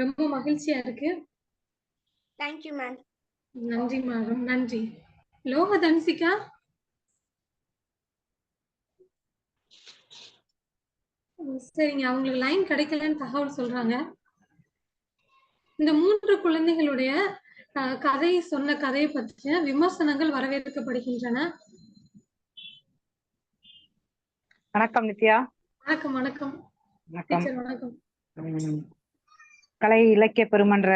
[SPEAKER 1] ரொம்ப மகிழ்ச்சியா இருக்கு.
[SPEAKER 4] Thank you ma'am.
[SPEAKER 1] நன்றி மேடம். நன்றி. லோக தன்சிகா. சரிங்க, அவங்களுக்கு லைன் கிடைக்கலன்னு தகவல் சொல்றாங்க. இந்த 3 குழந்தைகளுடைய கதை சொன்ன கதையை பற்றிய விமர்சனங்கள் வரவேற்கப்படுகின்றன.
[SPEAKER 5] வணக்கம் நித்யா.
[SPEAKER 1] வணக்கம். வணக்கம் டீச்சர். வணக்கம்.
[SPEAKER 5] கலை இலக்கிய பெருமன்ற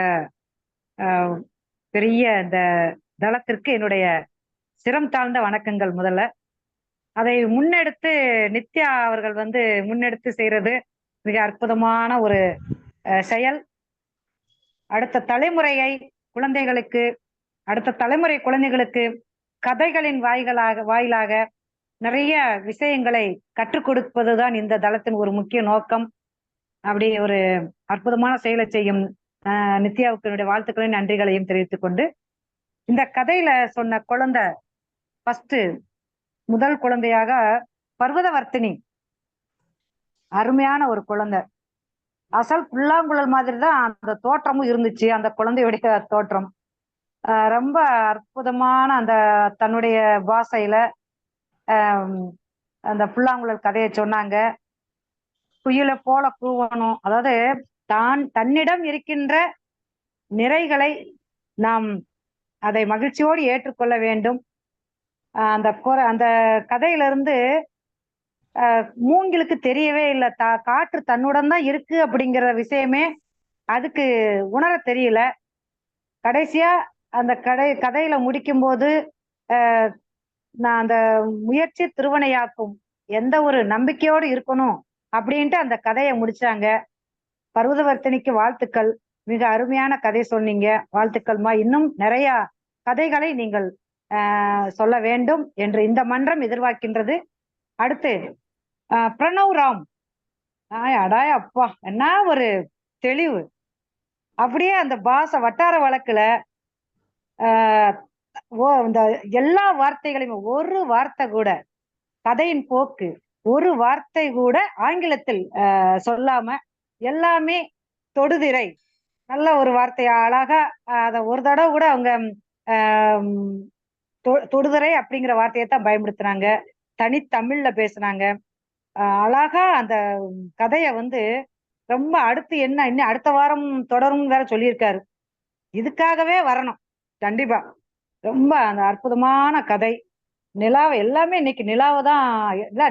[SPEAKER 5] பெரிய இந்த தளத்திற்கு என்னுடைய சிரம் தாழ்ந்த வணக்கங்கள். முதல்ல அதை முன்னெடுத்து நித்யா அவர்கள் முன்னெடுத்து செய்யறது மிக அற்புதமான ஒரு செயல். அடுத்த தலைமுறை குழந்தைகளுக்கு கதைகளின் வாயிலாக நிறைய விஷயங்களை கற்றுக் கொடுப்பதுதான் இந்த தளத்தின் ஒரு முக்கிய நோக்கம். அப்படி ஒரு அற்புதமான செயலை செய்யும் நித்யாவுக்கு என்னுடைய வாழ்த்துக்களையும் நன்றிகளையும் தெரிவித்துக் கொண்டு, இந்த கதையில சொன்ன குழந்தை முதல் குழந்தையாக பர்வதவர்த்தினி, அருமையான ஒரு குழந்தை. அசல் புல்லாங்குழல் மாதிரி தான் அந்த தோற்றமும் இருந்துச்சு. அந்த குழந்தையுடைய தோற்றம் ரொம்ப அற்புதமான அந்த தன்னுடைய பாஷையில அந்த புல்லாங்குழல் கதையை சொன்னாங்க. குயிலை போல கூவணும், அதாவது தன்னிடம் இருக்கின்ற நிறைகளை நாம் அதை மகிழ்ச்சியோடு ஏற்றுக்கொள்ள வேண்டும். அந்த கதையிலிருந்து மூங்கிலுக்கு தெரியவே இல்லை காற்று தன்னுடன் தான் இருக்கு அப்படிங்கிற விஷயமே அதுக்கு உணர தெரியல. கடைசியா அந்த கதையில முடிக்கும் போது நான் அந்த முயற்சி திருவனையாக்கும், எந்த ஒரு நம்பிக்கையோடு இருக்கணும் அப்படின்ட்டு அந்த கதையை முடிச்சாங்க. பர்வதவர்த்தினிக்கு வாழ்த்துக்கள். மிக அருமையான கதை சொன்னீங்க. வாழ்த்துக்கள்மா. இன்னும் நிறைய கதைகளை நீங்கள் சொல்ல வேண்டும் என்று இந்த மன்றம் எதிர்பார்க்கின்றது. அடுத்து பிரணவ் ராம். அடாய அப்பா, என்ன ஒரு தெளிவு! அப்படியே அந்த வட்டார வழக்குல இந்த எல்லா வார்த்தைகளையும், ஒரு வார்த்தை கூட கதையின் போக்கு, ஒரு வார்த்தை கூட ஆங்கிலத்தில் சொல்லாம எல்லாமே தொடுதிரை, நல்ல ஒரு வார்த்தையா அழகா அத ஒரு தடவை கூட அவங்க தொடுதிரை அப்படிங்கிற வார்த்தையத்தான் பயன்படுத்தினாங்க. தனித்தமிழ்ல பேசுனாங்க. அழகா அந்த கதைய ரொம்ப அடுத்து இன்னும் அடுத்த வாரம் தொடரும் வேற சொல்லியிருக்காரு. இதுக்காகவே வரணும் கண்டிப்பா. ரொம்ப அந்த அற்புதமான கதை. நிலாவை எல்லாமே இன்னைக்கு நிலாவை தான்,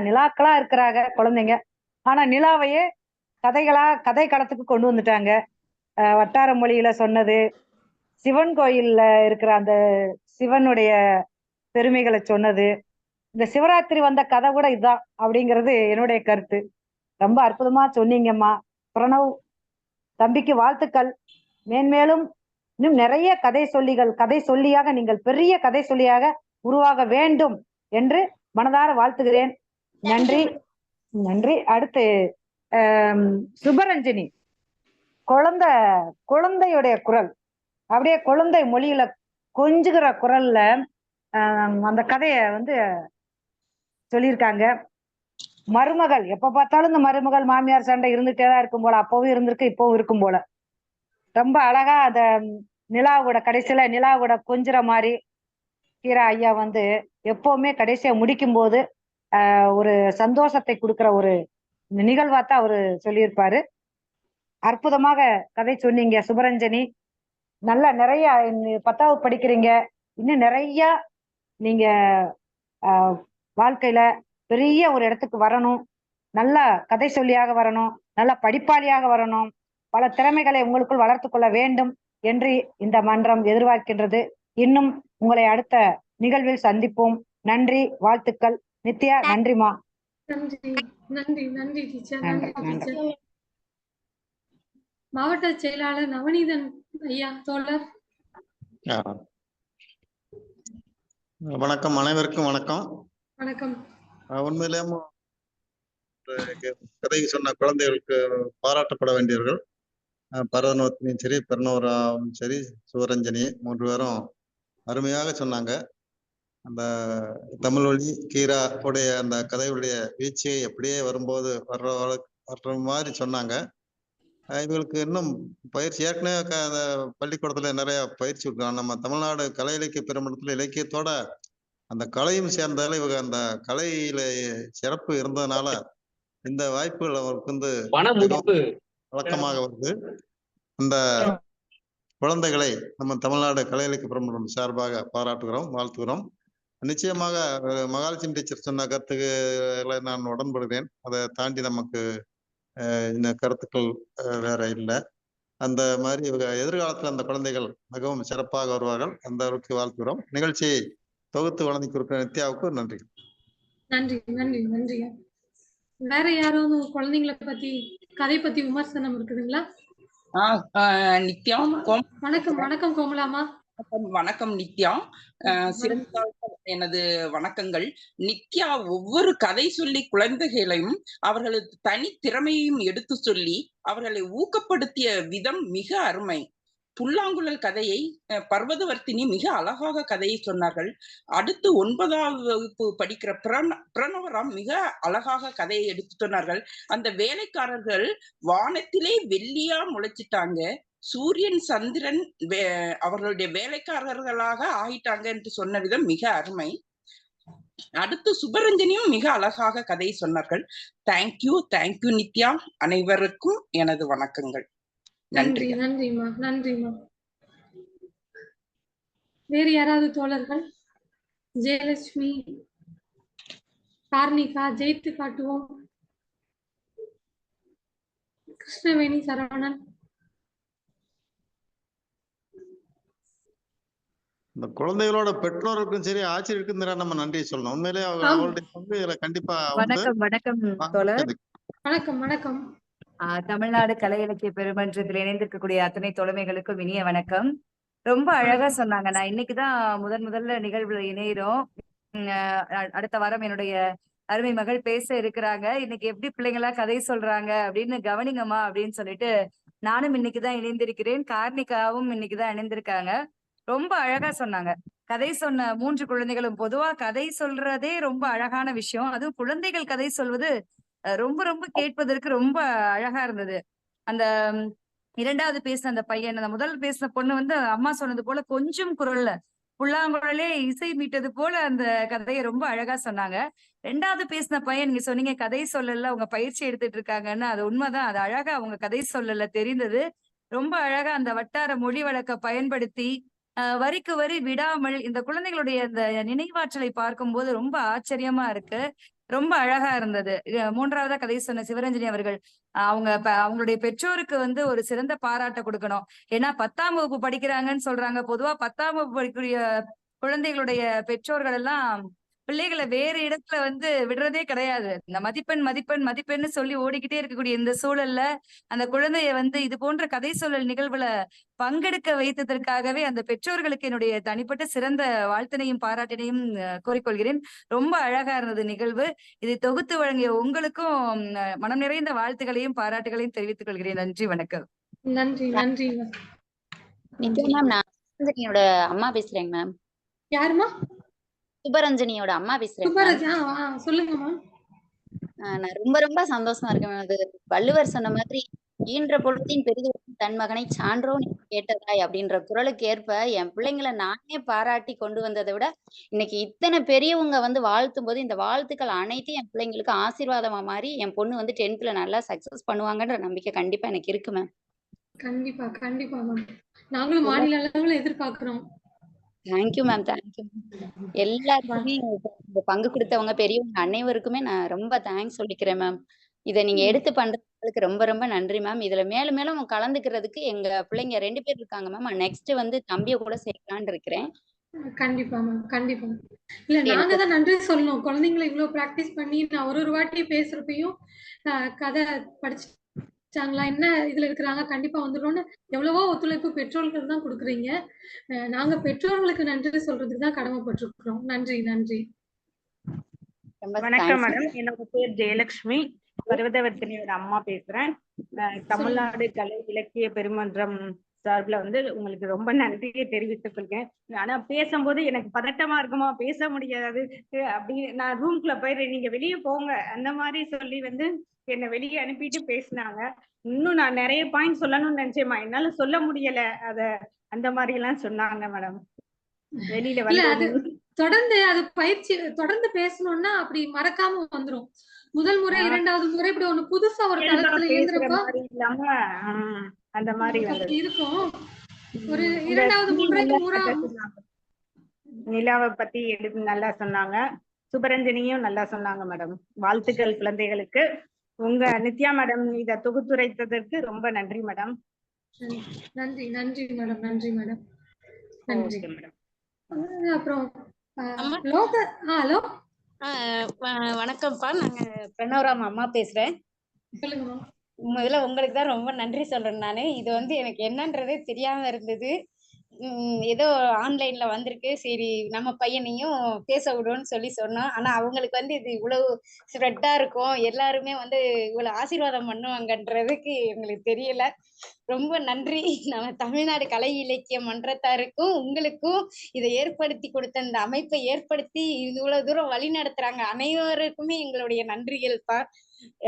[SPEAKER 5] நிலாக்களா இருக்கிறாங்க குழந்தைங்க. ஆனா நிலாவையே கதை களத்துக்கு கொண்டு வந்துட்டாங்க. வட்டார மொழியில சொன்னது, சிவன் கோயில்ல இருக்கிற அந்த சிவனுடைய பெருமைகளை சொன்னது, இந்த சிவராத்திரி வந்த கதை கூட இதுதான் அப்படிங்கிறது என்னுடைய கருத்து. ரொம்ப அற்புதமா சொன்னீங்கம்மா. பிரணவ் தம்பிக்கு வாழ்த்துக்கள். மேன்மேலும் இன்னும் நிறைய கதை சொல்லியாக நீங்கள் பெரிய கதை சொல்லியாக உருவாக வேண்டும் என்று மனதார வாழ்த்துகிறேன். நன்றி நன்றி. அடுத்து சுபரஞ்சனி, குழந்தையுடைய குரல், அப்படியே குழந்தை மொழியில கொஞ்சுகிற குரல்ல அந்த கதைய சொல்லியிருக்காங்க. மருமகள், எப்ப பார்த்தாலும் இந்த மருமகள் மாமியார் சண்டை இருந்துட்டேதான் இருக்கும் போல, அப்பவும் இருந்திருக்கு, இப்பவும் இருக்கும் போல. ரொம்ப அழகா அத நிலாவோட கடைசியில நிலாவோட கொஞ்சுற மாதிரி கீரா ஐயா எப்பவுமே கடைசியா முடிக்கும் போது ஒரு சந்தோஷத்தை கொடுக்கிற ஒரு நிகழ்வாத்தான் அவரு சொல்லியிருப்பாரு. அற்புதமாக கதை சொன்னீங்க சுபரஞ்சனி. நல்லா நிறைய 10வது படிக்கிறீங்க, இன்னும் நிறைய நீங்க வாழ்க்கையில பெரிய ஒரு இடத்துக்கு வரணும், நல்ல கதை சொல்லியாக வரணும், நல்ல படிப்பாளியாக வரணும், பல திறமைகளை உங்களுக்குள் வளர்த்து கொள்ள வேண்டும் என்று இந்த மன்றம் எதிர்பார்க்கின்றது. இன்னும் உங்களை அடுத்த நிகழ்வில் சந்திப்போம். நன்றி, வாழ்த்துக்கள். நித்யா, நன்றிமா.
[SPEAKER 1] நன்றி நன்றி நன்றி டீச்சர். நன்றி டீச்சர். மாவட்ட செயலாளர் நவநீதன் ஐயா தோழர்.
[SPEAKER 6] வணக்கம், அனைவருக்கும் வணக்கம்.
[SPEAKER 1] வணக்கம்.
[SPEAKER 6] உண்மையிலேயும் கதை சொன்ன குழந்தைகளுக்கு பாராட்டப்பட வேண்டியவர்கள். பரதனோத்தினியும் சரி, பெருனோராவும் சரி, சுவரஞ்சனி 3 பேரும் அருமையாக சொன்னாங்க. அந்த தமிழ் வழி கீரா உடைய அந்த கதையுடைய வீழ்ச்சியை எப்படியே வரும்போது வர்ற மாதிரி சொன்னாங்க. இவங்களுக்கு இன்னும் பயிற்சி ஏற்கனவே பள்ளிக்கூடத்துல நிறைய பயிற்சி கொடுக்குறாங்க. நம்ம தமிழ்நாடு கலை இலக்கிய பெருமன்றத்துல இலக்கியத்தோட அந்த கலையும் சேர்ந்தால இவங்க அந்த கலையில சிறப்பு இருந்ததுனால இந்த வாய்ப்புகள் அவருக்கு வழக்கமாக வருது. அந்த குழந்தைகளை நம்ம தமிழ்நாடு கலை இலக்கிய பெருமன்றம் சார்பாக பாராட்டுகிறோம், வாழ்த்துகிறோம். நிச்சயமாக மகாலட்சுமி டீச்சர் சொன்ன கருத்துக்களை நான் உடன்படுகிறேன். அதை தாண்டி நமக்கு இந்த கருத்துக்கள் வேற இல்லை. அந்த மாதிரி இவங்க எதிர்காலத்துல அந்த குழந்தைகள் மிகவும் சிறப்பாக வருவார்கள். அந்த அளவுக்கு வாழ்த்துகிறோம். நிகழ்ச்சியை தொகுத்து வழங்கி கொடுக்கிற நித்யாவுக்கு நன்றி.
[SPEAKER 1] நன்றி நன்றி நன்றி. வேற யாரும் குழந்தைங்களை பத்தி கதை பத்தி விமர்சனம் இருக்குதுங்களா?
[SPEAKER 7] நித்யா,
[SPEAKER 1] வணக்கம். வணக்கம் கோமலாமா.
[SPEAKER 7] வணக்கம் நித்யா. சிறந்த எனது வணக்கங்கள். நித்யா ஒவ்வொரு கதை சொல்லி குழந்தைகளையும் அவர்களது தனி திறமையையும் எடுத்து சொல்லி அவர்களை ஊக்கப்படுத்திய விதம் மிக அருமை. புல்லாங்குழல் கதையை பர்வதவர்த்தினி மிக அழகாக கதையை சொன்னார்கள். அடுத்து 9வது வகுப்பு படிக்கிற பிரணவராம் மிக அழகாக கதையை எடுத்து சொன்னார்கள். அந்த வேலைக்காரர்கள் வானத்திலே வெள்ளியா முளைச்சிட்டாங்க, சூரியன் சந்திரன் அவர்களுடைய வேலைக்காரர்களாக ஆகிட்டாங்க என்று சொன்ன விதம் மிக அருமை. அடுத்து சுபரஞ்சனியும் மிக அழகாக கதையை சொன்னார்கள். தேங்க்யூ நித்யா. அனைவருக்கும் எனது வணக்கங்கள். நன்றி.
[SPEAKER 1] நன்றிமா நன்றிமா. வேறு யாராவது தோழர்கள்? ஜெயலட்சுமி, கார்னிகா, ஜெயித்து காட்டுவோம், கிருஷ்ணவேணி, சரவணன்.
[SPEAKER 6] இந்த குழந்தைகளோட பெற்றோருக்கும் சரி ஆசிரியருக்கும் நம்ம நன்றி சொல்லணும். உண்மையிலே அவங்களுடைய பங்கு இதுல கண்டிப்பா.
[SPEAKER 8] வணக்கம் தோழர்.
[SPEAKER 1] வணக்கம் வணக்கம்.
[SPEAKER 8] தமிழ்நாடு கலை இலக்கிய பெருமன்றத்தில் இணைந்திருக்கக்கூடிய அத்தனை தோழமைகளுக்கும் இனிய வணக்கம். ரொம்ப அழகா சொன்னாங்க. நான் இன்னைக்குதான் முதல்ல நிகழ்வுல இணைகிறோம். அடுத்த வாரம் என்னுடைய அருமை மகள் பேச இருக்கிறாங்க. இன்னைக்கு எப்படி பிள்ளைங்களா கதை சொல்றாங்க அப்படின்னு கவனிங்கம்மா அப்படின்னு சொல்லிட்டு நானும் இன்னைக்குதான் இணைந்திருக்கிறேன். கார்னிகாவும் இன்னைக்குதான் இணைந்திருக்காங்க. ரொம்ப அழகா சொன்னாங்க. கதை சொன்ன 3 குழந்தைகளும். பொதுவா கதை சொல்றதே ரொம்ப அழகான விஷயம். அதுவும் குழந்தைகள் கதை சொல்வது ரொம்ப ரொம்ப கேட்பதற்கு ரொம்ப அழகா இருந்தது. அந்த 2வது பேசின அந்த பையன், அந்த முதல் பேசின பொண்ணு அம்மா சொன்னது போல கொஞ்சம் குரல்ல புல்லாங்குழலே இசை மீட்டது போல அந்த கதையை ரொம்ப அழகா சொன்னாங்க. 2வது பேசின பையன், நீங்க சொன்னீங்க கதை சொல்லல அவங்க பயிற்சி எடுத்துட்டு இருக்காங்கன்னு. அது உண்மைதான். அது அழகா அவங்க கதை சொல்லல தெரிந்தது. ரொம்ப அழகா அந்த வட்டார மொழி வழக்க பயன்படுத்தி வரிக்கு வரி விடாமல் இந்த குழந்தைகளுடைய இந்த நினைவாற்றலை பார்க்கும்போது ரொம்ப ஆச்சரியமா இருக்கு. ரொம்ப அழகா இருந்தது. 3வதா கதை சொன்ன சிவரஞ்சனி அவர்கள் அவங்களுடைய பெற்றோருக்கு ஒரு சிறந்த பாராட்ட கொடுக்கணும். ஏன்னா 10ஆம் வகுப்பு படிக்கிறாங்கன்னு சொல்றாங்க. பொதுவா 10ஆம் வகுப்பு படிக்கக்கூடிய குழந்தைகளுடைய பெற்றோர்கள் எல்லாம் பிள்ளைகளை வேறு இடத்துல விடுறதே கிடையாது. இந்த மதிப்பெண் மதிப்பெண் மதிப்பெண்ணு சொல்லி ஓடிக்கிட்டே இருக்கக்கூடிய இந்த சூழல்ல அந்த குழந்தைய இது போன்ற கதை சொல்லல் நிகழ்வுல பங்கெடுக்க வைத்ததற்காகவே அந்த பெற்றோர்களுக்கு என்னுடைய தனிப்பட்ட சிறந்த வாழ்த்தினையும் பாராட்டினையும் கூறிக்கொள்கிறேன். ரொம்ப அழகா இருந்தது நிகழ்வு. இதை தொகுத்து வழங்கிய உங்களுக்கும் மனம் நிறைந்த வாழ்த்துக்களையும் பாராட்டுகளையும் தெரிவித்துக் கொள்கிறேன். நன்றி, வணக்கம்.
[SPEAKER 1] நன்றி நன்றி
[SPEAKER 9] நித்யா மேம், நான் சுபரஞ்சனியோட அம்மா பேசுறேங்க மேம்.
[SPEAKER 1] யாருமா?
[SPEAKER 9] சுபரஞ்சனியோட அம்மா பேசுறேன்.
[SPEAKER 1] சொல்லுங்க மேம்.
[SPEAKER 9] நான் ரொம்ப ரொம்ப சந்தோஷமா இருக்கேன் மேம். அது வள்ளுவர் சொன்ன மாதிரி ஈன்ற பொழுதின் பெரிது தன் மகனை சான்றோன் கேட்டதாய் அப்படின்ற குரலுக்கு ஏற்ப என் பிள்ளைங்களை நானே பாராட்டி கொண்டு வந்ததை விட இன்னைக்கு இத்தனை பெரியவங்க வாழ்த்தும் போது இந்த வாழ்த்துக்கள் அனைத்தையும் என் பிள்ளைங்களுக்கு ஆசீர்வாதமா மாறி என் பொண்ணு 10th நல்லா சக்சஸ் பண்ணுவாங்கன்ற நம்பிக்கை கண்டிப்பா எனக்கு இருக்கு மேம்.
[SPEAKER 1] கண்டிப்பா கண்டிப்பா மேம். நாங்களும் மாநில அளவுல எதிர்பார்க்கிறோம்.
[SPEAKER 9] Thank you ma'am, thank you. எல்லாருக்குமே பங்கு கொடுத்தவங்க பெரியவங்க அனைவருக்குமே நான் ரொம்ப தேங்க்ஸ் சொல்லிக்கிறேன் மேம். இதை நீங்க எடுத்து பண்றதுக்கு ரொம்ப ரொம்ப நன்றி மேம். இதுல மேலும் மேலும் கலந்துக்கிறதுக்கு எங்க பிள்ளைங்க 2 பேர் இருக்காங்க மேம். நெக்ஸ்ட் தம்பிய கூட சேர்க்கலான்னு இருக்கிறேன்.
[SPEAKER 1] கண்டிப்பா மேம், கண்டிப்பா. இல்ல நாங்க தான் நன்றி சொல்லணும். குழந்தைங்களை இவ்வளவு பிராக்டிஸ் பண்ணி நான் ஒரு வாட்டி பேசுறப்பையும் கதை படிச்சாங்களா, என்ன இதுல இருக்கிறாங்க, கண்டிப்பா வந்துடும்னு எவ்வளவோ ஒத்துழைப்பு பெற்றோர்கள் தான் கொடுக்குறீங்க. நாங்க பெற்றோர்களுக்கு நன்றி சொல்றதுக்கு தான் கடமைப்பட்டிருக்கிறோம். நன்றி நன்றி.
[SPEAKER 10] வணக்கம் மேடம், என்னோட பேர் ஜெயலட்சுமி, பர்வதவர்த்தினியோட அம்மா பேசுறேன். தமிழ்நாடு கலை இலக்கிய பெருமன்றம் சார்பில் உங்களுக்கு ரொம்ப நன்றியை தெரிவித்துக் கொள்கிறேன். ஆனா பேசும்போது எனக்கு பதட்டமா இருக்குமா, பேச முடியாது அப்படின்னு நான் ரூம்குள்ள போயிடுறேன், நீங்க வெளியே போங்க அந்த மாதிரி சொல்லி என்னை வெளியே அனுப்பிட்டு பேசினாங்க. இன்னும் நான் நிறைய பாயிண்ட் சொல்லணும்னு நினைச்சேம்மா, என்னால சொல்ல முடியல. அந்த மாதிரி எல்லாம் சொன்னாங்க மேடம். வெளியில
[SPEAKER 1] தொடர்ந்து அது பயிற்சி தொடர்ந்து பேசணும்னா அப்படி மறக்காம வந்துரும். முதல் முறை, இரண்டாவது முறை இப்படி ஒண்ணு புதுசா ஒரு தளத்துல எழுதுறப்ப
[SPEAKER 10] அந்த மாதிரி
[SPEAKER 1] இருக்கும். ஒரு இரண்டாவது
[SPEAKER 10] நிலாவை பத்தி நல்லா சொன்னாங்க. சுபரஞ்சனியும் நல்லா சொன்னாங்க மேடம். வாழ்த்துக்கள் குழந்தைகளுக்கு. உங்க நித்யா மேடம் இத தொகுத்துரைத்ததற்கு ரொம்ப நன்றி மேடம்.
[SPEAKER 1] நன்றி நன்றி மேடம். நன்றி மேடம். நன்றி மேடம். அப்புறம் ஹலோ,
[SPEAKER 11] வணக்கம்ப்பா. நாங்க பிரணவராம் அம்மா பேசுறேன். முதல்ல உங்களுக்கு தான் ரொம்ப நன்றி சொல்றேன். நானு இது எனக்கு என்னன்றதே தெரியாம இருந்தது. ஏதோ ஆன்லைன்ல வந்திருக்கு, சரி நம்ம பையனையும் பேச விடுவோம்னு சொல்லி சொன்னோம். ஆனா அவங்களுக்கு இது இவ்வளவு ஸ்ப்ரெட்டா இருக்கும், எல்லாருமே இவ்வளவு ஆசீர்வாதம் பண்ணுவாங்கன்றதுக்கு எங்களுக்கு தெரியல. ரொம்ப நன்றி. நம்ம தமிழ்நாடு கலை இலக்கிய மன்றத்தாருக்கும் உங்களுக்கும் இதை ஏற்படுத்தி கொடுத்த இந்த அமைப்பை ஏற்படுத்தி இவ்வளவு தூரம் வழி நடத்துறாங்க அனைவருக்குமே எங்களுடைய நன்றிகள்ப்பா.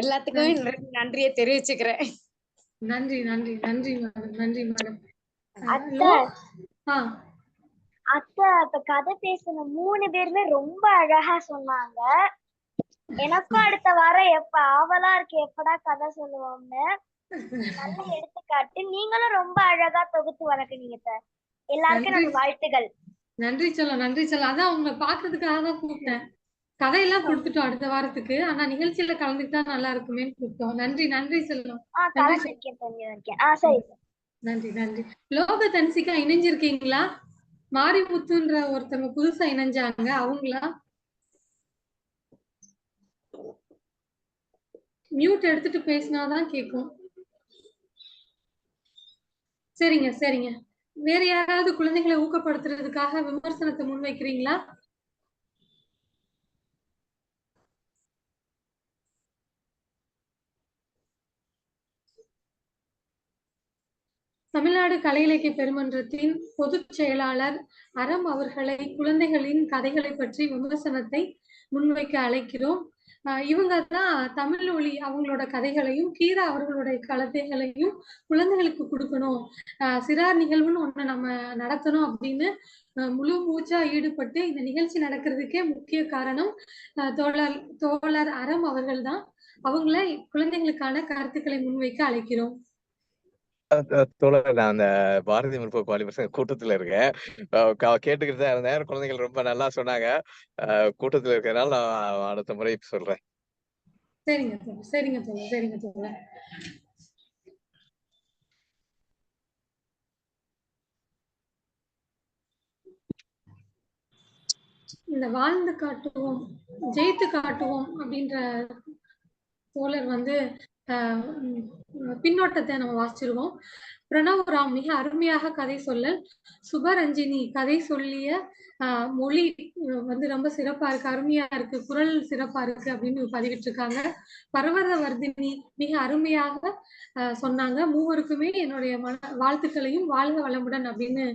[SPEAKER 11] எல்லாத்துக்குமே நன்றியை தெரிவிச்சுக்கிறேன்.
[SPEAKER 1] நன்றி நன்றி நன்றி மேடம். நன்றி மேடம்.
[SPEAKER 2] அத்தை அப்ப கதை பேசின 3 பேருமே ரொம்ப அழகா சொன்னாங்க. எனக்கும் அடுத்த வாரம் எப்ப ஆவலா இருக்கு எப்படா கதை சொல்லுவோம்னு. நல்ல எடுத்துக்காட்டு. நீங்களும் ரொம்ப அழகா தொகுத்து வழங்குனீங்க சார். எல்லாருக்கும் நம்ம வாழ்த்துகள்.
[SPEAKER 1] நன்றி சொல்ல நன்றி சொல்ல. அதான் உங்களை பாக்குறதுக்காக தான் கூப்பிட்டேன். கதையெல்லாம் கொடுத்துட்டோம் அடுத்த வாரத்துக்கு. ஆனா நிகழ்ச்சியில கலந்துக்கிட்டா நல்லா இருக்குமேன்னு கூப்பிட்டோம். நன்றி நன்றி சொல்லும். நன்றி நன்றி. லோக தன்சிகா இணைஞ்சிருக்கீங்களா? மாரிமுத்துன்ற ஒருத்தவங்க புதுசா இணைஞ்சாங்க, அவங்களா? மியூட் எடுத்துட்டு பேசினாதான் கேக்கும். சரிங்க சரிங்க. வேற யாராவது குழந்தைகளை ஊக்கப்படுத்துறதுக்காக விமர்சனத்தை முன்வைக்கிறீங்களா? தமிழ்நாடு கலை இலக்கிய பெருமன்றத்தின் பொதுச் செயலாளர் அறம் அவர்களை குழந்தைகளின் கதைகளை பற்றி விமர்சனத்தை முன்வைக்க அழைக்கிறோம். இவங்க தான் தமிழ் ஒளி அவங்களோட கதைகளையும் கீரா அவர்களுடைய கதைகளையும் குழந்தைகளுக்கு கொடுக்கணும், சிறார் நிகழ்வுன்னு ஒண்ணு நம்ம நடத்தணும் அப்படின்னு முழு மூச்சா ஈடுபட்டு இந்த நிகழ்ச்சி நடக்கிறதுக்கே முக்கிய காரணம் தோழர் அறம் அவர்கள் தான். அவங்களை குழந்தைகளுக்கான கருத்துக்களை முன்வைக்க அழைக்கிறோம்.
[SPEAKER 12] தோழர், நான் அந்த பாரதி முற்போக்கு வாலிபர் கூட்டத்துல இருக்கேன். கேட்டுக்கிட்டு தான் இருந்தேன். குழந்தைகள் ரொம்ப நல்லா சொன்னாங்க. கூட்டத்துல இருக்கிறதுனால நான் அடுத்த முறை சொல்றேன்.
[SPEAKER 1] சரிங்க தோழர், சரிங்க தோழர், சரிங்க தோழர். இந்த வாழ்ந்து காட்டுவோம் ஜெயித்து காட்டுவோம் அப்படின்ற தோழர் வந்து பின்னோட்டத்தை நம்ம வாசிச்சிருவோம். பிரணவ் ராம் மிக அருமையாக கதை சொல்லல். சுபரஞ்சினி கதை சொல்லிய மொழி வந்து ரொம்ப சிறப்பா இருக்கு, அருமையா இருக்கு, குரல் சிறப்பா இருக்கு அப்படின்னு பதிவிட்டிருக்காங்க. பர்வதவர்தினி மிக அருமையாக சொன்னாங்க. மூவருக்குமே என்னுடைய வாழ்த்துக்களையும் வாழ்க வளமுடன் அப்படின்னு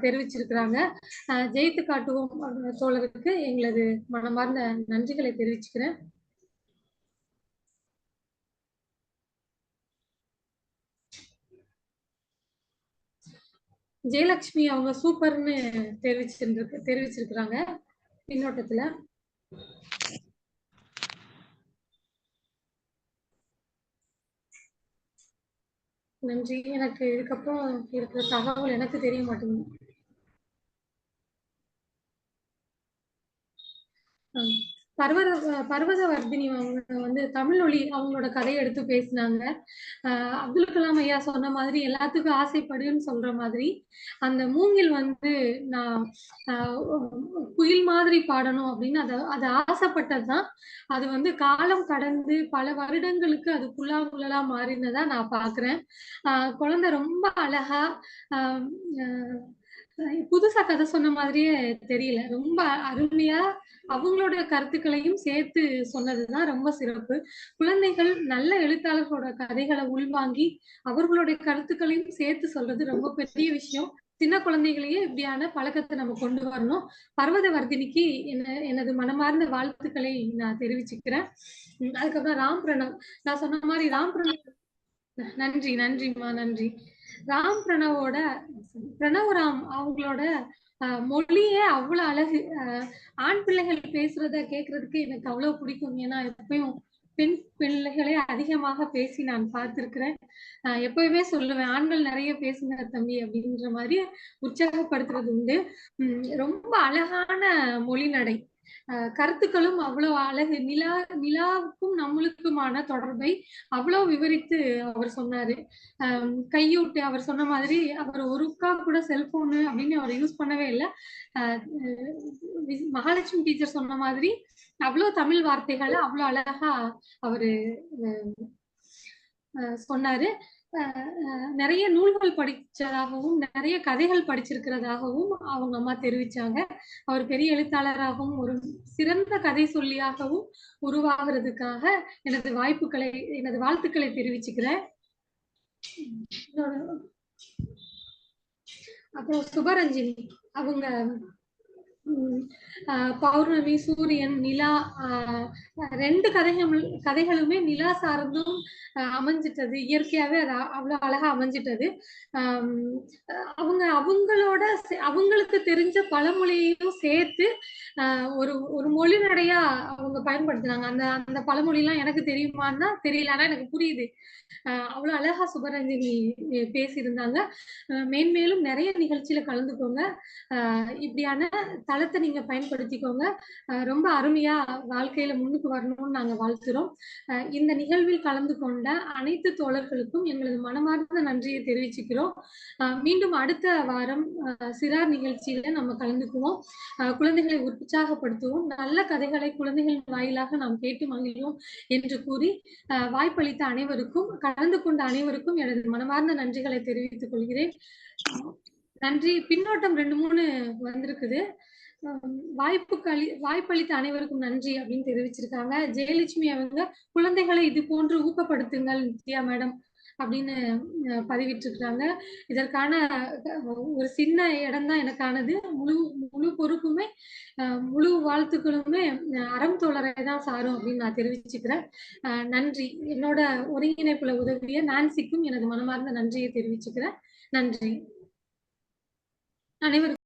[SPEAKER 1] தெரிவிச்சிருக்கிறாங்க. ஜெயித்து காட்டுவோம் தோழருக்கு எங்களது மனமார்ந்த நன்றிகளை தெரிவிச்சுக்கிறேன். ஜெயலட்சுமி அவங்க சூப்பர்னு தெரிவிச்சிருக்கிறாங்க பின்னோட்டத்துல. நன்றி. எனக்கு இதுக்கப்புறம் இருக்கிற தகவல் எனக்கு தெரிய மாட்டேங்குது. பர்வதவர்தினி அவங்க வந்து தமிழொலி அவங்களோட கதையை எடுத்து பேசினாங்க. அப்துல் கலாம் ஐயா சொன்ன மாதிரி எல்லாத்துக்கும் ஆசைப்படுன்னு சொல்ற மாதிரி அந்த மூங்கில் வந்து நான் குயில் மாதிரி பாடணும் அப்படின்னு அது ஆசைப்பட்டதுதான். அது வந்து காலம் கடந்து பல வருடங்களுக்கு அது புல்லாங்குழலா மாறினதா நான் பாக்குறேன். குழந்தை ரொம்ப அழகா புதுசா கதை சொன்ன மாதிரியே தெரியல, ரொம்ப அருமையா அவங்களோட கருத்துக்களையும் சேர்த்து சொன்னதுதான் ரொம்ப சிறப்பு. குழந்தைகள் நல்ல எழுத்தாளர்களோட கதைகளை உள்வாங்கி அவர்களுடைய கருத்துக்களையும் சேர்த்து சொல்றது ரொம்ப பெரிய விஷயம். சின்ன குழந்தைகளையே இப்படியான பழக்கத்தை நம்ம கொண்டு வரணும். பர்வதவர்தினிக்கு எனது மனமார்ந்த வாழ்த்துக்களை நான் தெரிவிச்சுக்கிறேன். அதுக்கப்புறம் ராம் பிரணவ், நான் சொன்ன மாதிரி ராம் பிரணவ் நன்றிம்மா, நன்றி. ராம் பிரணவ் ராம் அவங்களோட மொழியே அவ்வளவு அழகு. ஆண் பிள்ளைகள் பேசுறத கேட்கறதுக்கு எனக்கு அவ்வளவு பிடிக்கும். ஏன்னா எப்பயும் பெண் பிள்ளைகளே அதிகமாக பேசி நான் பார்த்திருக்கிறேன். எப்பயுமே சொல்லுவேன், ஆண்கள் நிறைய பேசுங்க தம்பி அப்படின்ற மாதிரி உற்சாகப்படுத்துறது உண்டு. ரொம்ப அழகான மொழி நடை, கருத்துக்களும் அவ்வளவு அழகு. நிலாவுக்கும் நம்மளுக்குமான தொடர்பை அவ்வளவு விவரித்து அவர் சொன்னாரு. கையூட்டு அவர் சொன்ன மாதிரி அவர் ஒருக்கா கூட செல்போனு அப்படின்னு அவர் யூஸ் பண்ணவே இல்லை. மகாலட்சுமி டீச்சர் சொன்ன மாதிரி அவ்வளவு தமிழ் வார்த்தைகளை அவ்வளவு அழகா அவரு சொன்னாரு. நிறைய நூல்கள் படிச்சதாகவும் நிறைய கதைகள் படிச்சிருக்கிறதாகவும் அவங்க அம்மா தெரிவிச்சாங்க. அவர் பெரிய எழுத்தாளராகவும் ஒரு சிறந்த கதை சொல்லியாகவும் உருவாகிறதுக்காக எனது வாழ்த்துக்களை தெரிவிச்சுக்கிறேன். அப்புறம் சுபரஞ்சினி அவங்க பௌர்ணமி, சூரியன், நிலா, ரெண்டு கதைகளுமே நிலா சார்ந்தும் அமைஞ்சிட்டது. இயற்கையாவே அது அவ்வளவு அழகா அமைஞ்சிட்டது. அவங்களுக்கு தெரிஞ்ச பழமொழியையும் சேர்த்து ஒரு மொழி நடையா அவங்க பயன்படுத்தினாங்க. அந்த பழமொழி எல்லாம் எனக்கு தெரியுமான்னா தெரியல, ஆனா எனக்கு புரியுது. அவ்வளவு அழகா சுபரஞ்சினி பேசியிருந்தாங்க. மேன்மேலும் நிறைய நிகழ்ச்சியில கலந்துக்கோங்க. இப்படியான தளத்தை நீங்க பயன்படுத்திக்கோங்க. ரொம்ப அருமையா வாழ்க்கையில முன்னுக்கு வரணும்னு நாங்க வாழ்த்துறோம். இந்த நிகழ்வில் கலந்து கொண்ட அனைத்து தோழர்களுக்கும் எங்களது மனமார்ந்த நன்றியை தெரிவிச்சுக்கிறோம். மீண்டும் அடுத்த வாரம் சிறார் நிகழ்ச்சியில நம்ம கலந்துக்குவோம். குழந்தைகளை உற்சாகப்படுத்துவோம். நல்ல கதைகளை குழந்தைகளின் வாயிலாக நாம் கேட்டு மகிழ்வோம் என்று கூறி வாய்ப்பளித்த அனைவருக்கும் கலந்து கொண்ட அனைவருக்கும் எனது மனமார்ந்த நன்றிகளை தெரிவித்துக் கொள்கிறேன். நன்றி. பின்னோட்டம் 2-3 வந்திருக்குது. வாய்ப்பளித்த அனைவருக்கும் நன்றி அப்படின்னு தெரிவிச்சிருக்காங்க. ஜெயலட்சுமி அவங்க குழந்தைகளை இது போன்று ஊக்கப்படுத்துங்கள் நித்யா மேடம் அப்படின்னு பதிவிட்டிருக்கிறாங்க. இதற்கான ஒரு சின்ன இடம் தான் எனக்கானது. முழு பொறுப்புமே முழு வாழ்த்துக்களுமே அறம் தோழரை தான் சாரும் அப்படின்னு நான் தெரிவிச்சுக்கிறேன். நன்றி. என்னோட ஒருங்கிணைப்புல உதவிய நான்சிக்கும் எனது மனமார்ந்த நன்றியை தெரிவிச்சுக்கிறேன். நன்றி அனைவருக்கும்.